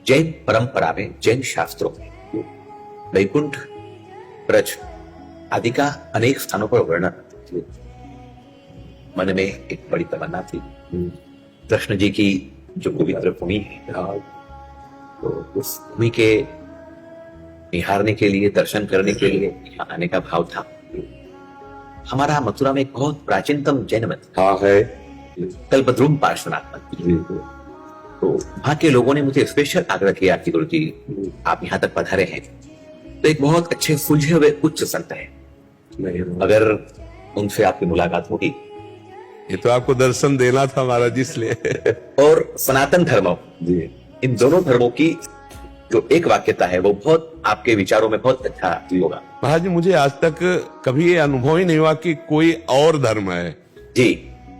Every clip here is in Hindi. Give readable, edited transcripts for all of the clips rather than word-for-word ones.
जैन परंपरा में, जैन शास्त्रों में वैकुंठ, ब्रज आदि का अनेक स्थानों पर वर्णन। मन में एक बड़ी तमन्ना थी, कृष्ण जी की जो पवित्र भूमि है, तो उस भूमि के निहारने के लिए, दर्शन करने के लिए यहाँ आने का भाव था। हमारा मथुरा में एक बहुत प्राचीनतम जैन मठ है, कल्पद्रुम पार्श्वनाथ मंदिर। तो वहां के लोगों ने मुझे स्पेशल आग्रह किया कि गुरु जी आप यहाँ तक पधारे हैं तो एक बहुत अच्छे सुलझे हुए उच्च संत है, अगर उनसे आपकी मुलाकात होगी। ये तो आपको दर्शन देना था महाराज, इसलिए। और सनातन धर्मों, इन दोनों धर्मों की जो एक वाक्यता है वो बहुत आपके विचारों में बहुत अच्छा होगा। महाराज जी, मुझे आज तक कभी ये अनुभव ही नहीं हुआ कि कोई और धर्म है जी।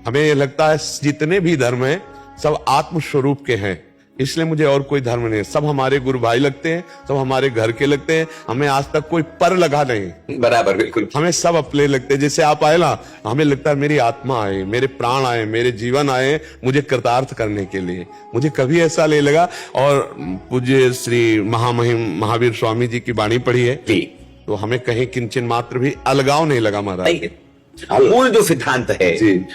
हमें ये लगता है जितने भी धर्म हैं सब आत्म स्वरूप के हैं, इसलिए मुझे और कोई धर्म नहीं। सब हमारे गुरु भाई लगते हैं, सब हमारे घर के लगते हैं, हमें आज तक कोई पर लगा नहीं। बराबर, बिल्कुल। हमें सब अपने लगते हैं। जैसे आप आए ना, हमें लगता है मेरी आत्मा आए, मेरे प्राण आए, मेरे जीवन आए मुझे कृतार्थ करने के लिए। मुझे कभी ऐसा नहीं लगा। और पूज्य श्री महामहिम महावीर स्वामी जी की वाणी पढ़ी है जी, तो हमें कहीं किंचन मात्र भी अलगाव नहीं लगा महाराज। मूल जो सिद्धांत है,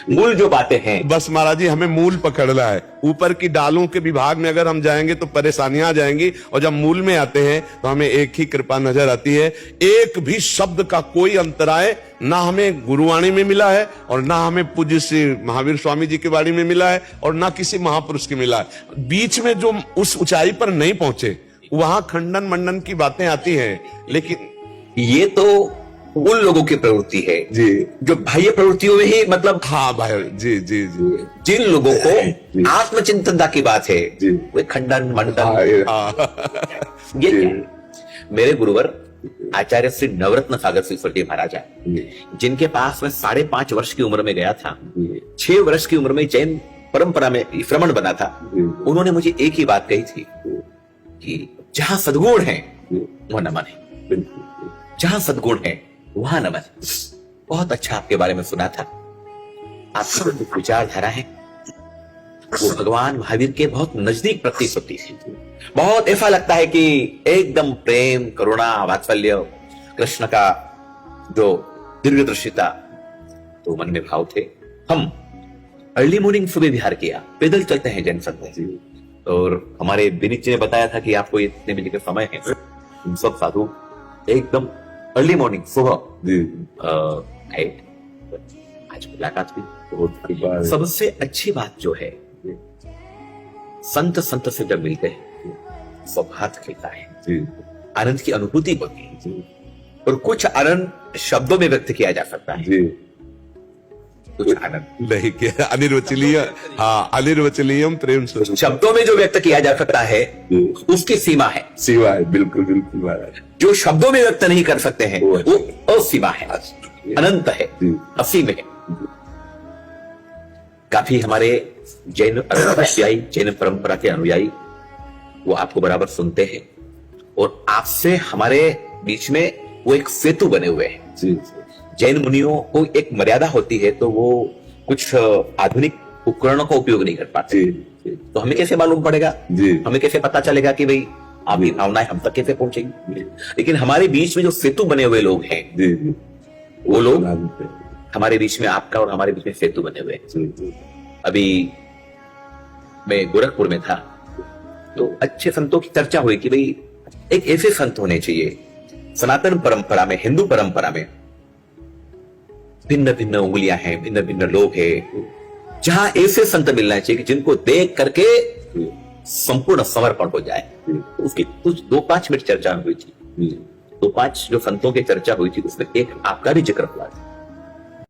मूल जो बातें हैं, बस महाराज जी हमें मूल पकड़ना है। ऊपर की डालों के विभाग में अगर हम जाएंगे तो परेशानियां आ जाएंगी, और जब मूल में आते हैं तो हमें एक ही कृपा नजर आती है। एक भी शब्द का कोई अंतराय ना हमें गुरुवाणी में मिला है, और ना हमें पूज्य श्री महावीर स्वामी जी की वाणी में मिला है, और ना किसी महापुरुष की मिला है। बीच में जो उस ऊंचाई पर नहीं पहुंचे वहां खंडन मंडन की बातें आती हैं, लेकिन ये तो उन लोगों की प्रवृत्ति है जी जो बाह्य प्रवृत्तियों में ही, मतलब हाँ भाई जी जी जी, जिन लोगों को आत्मचिंतनता की बात है वे खंडन मंडन ये क्या है? मेरे गुरुवर आचार्य श्री नवरत्न सागर श्री महाराज है, जिनके पास मैं 5.5 वर्ष की उम्र में गया था। 6 वर्ष की उम्र में जैन परंपरा में श्रमण बना था। उन्होंने मुझे एक ही बात कही थी कि जहां सद्गुण है वह नमन है, जहां सद्गुण है वहां नमन। बहुत अच्छा आपके बारे में सुना था। आपकी जो विचारधारा है वो भगवान महावीर के बहुत नजदीक प्रतीत होती है। बहुत ऐसा लगता है कि एकदम प्रेम, करुणा, वात्सल्य, कृष्ण का जो दीर्घदर्शिता, तो मन में भाव थे। हम अर्ली मॉर्निंग सुबह विहार किया, पैदल चलते हैं जैन संत, और हमारे विनीत जी ने बताया था कि आपको इतने बजे का समय है। हम सब साधु एकदम अर्ली मॉर्निंग सुबह आए। आज मुलाकात हुई, बहुत सबसे अच्छी बात जो है संत से जब मिलते हैं सौभाग्य खिलता है, आनंद की अनुभूति होती है, और कुछ आनंद शब्दों में व्यक्त किया जा सकता है, कुछ आनंद नहीं किया अनिर्वचनीय, हाँ अनिर्वचनीयम प्रेम स्वरूप। शब्दों में जो व्यक्त किया जा सकता है उसकी सीमा है, बिल्कुल बिल्कुल महाराज। जो शब्दों में व्यक्त नहीं कर सकते हैं वो असीमा है, अनंत है, असीम है। काफी हमारे जैन अनुयायी, जैन परंपरा के अनुयायी वो आपको बराबर सुनते हैं, और आपसे हमारे बीच में वो एक सेतु बने हुए हैं। जैन मुनियों को एक मर्यादा होती है, तो वो कुछ आधुनिक उपकरणों का उपयोग नहीं कर पाते। तो हमें कैसे मालूम पड़ेगा, हमें कैसे पता चलेगा कि भाई आपकी भावनाएं हम तक कैसे पहुंचेंगी? लेकिन हमारे बीच में जो सेतु बने हुए लोग हैं, वो लोग हमारे बीच में, आपका और हमारे बीच में सेतु बने हुए हैं। अभी मैं गोरखपुर में था तो अच्छे संतों की चर्चा हुई कि भाई एक ऐसे संत होने चाहिए सनातन परंपरा में, हिंदू परंपरा में भिन्न भिन्न उंगलियां हैं, भिन्न भिन्न लोग हैं, जहां ऐसे संत मिलना चाहिए कि जिनको देख करके संपूर्ण समर्पण हो जाए। उसकी कुछ 2-5 मिनट चर्चा हुई थी, 2-5 जो संतों की चर्चा हुई थी उसमें एक आपका भी जिक्र हुआ था।